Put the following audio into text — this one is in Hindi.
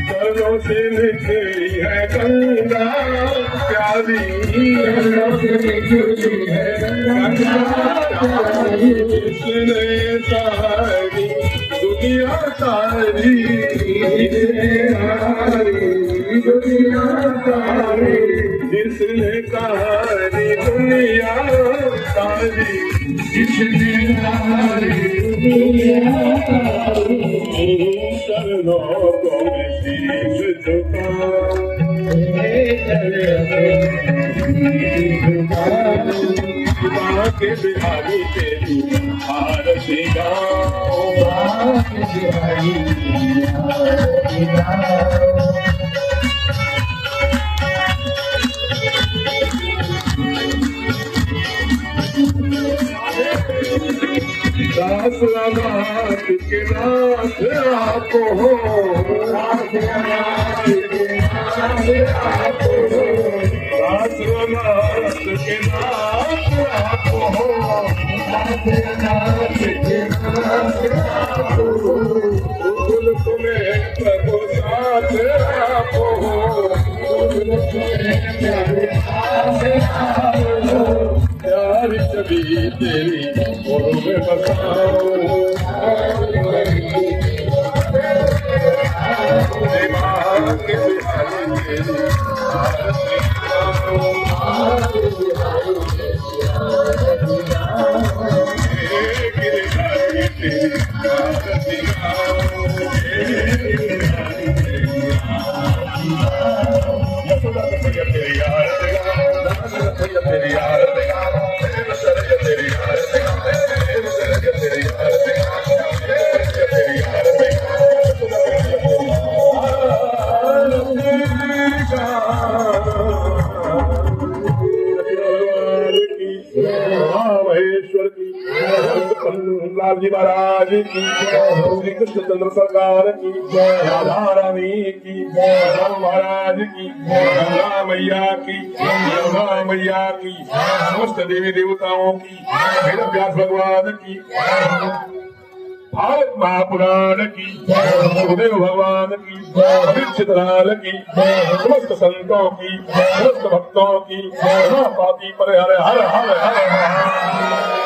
चरणों से निकली है गंगा प्यारी, इसने सारी दुनिया सारी, दुनिया सारी, जिसने सारी दुनिया सारी, जिसने सारी दुनिया सारी, चरणों को मैं शीश झुकाऊं, के बिहारी तेरी आरती गाओ, बिहारी आरती गाओ। दास नाथ के नाथ आप हो, दास नाथ के नाथ आप हो, दास नाथ के नाथ आप हो, दास नाथ के नाथ आप हो, तुम्हें प्रभु साथ आप हो, प्यार सभी तेरी बोलो में बसाओ, के बिहारी तेरी आरती गाओ, गिरधारी तेरी आरती गाओ, तेरी आरती गाओ, तेरी आरती गाओ, तेरी आरती गाओ, तेरी आरती गाओ, तेरी आरती महेश्वर की, लाल जी महाराज की, श्री कृष्ण चंद्र सरकार की, राधा रानी की, राम महाराज की, गंगा मैया की, यमुना मैया की, समस्त देवी देवताओं की, वेद व्यास भगवान की, भारत महापुराण की, गुरुदेव भगवान की, परीक्षित लाल की, समस्त संतों की, समस्त भक्तों की, पापी पर हर हर हर हर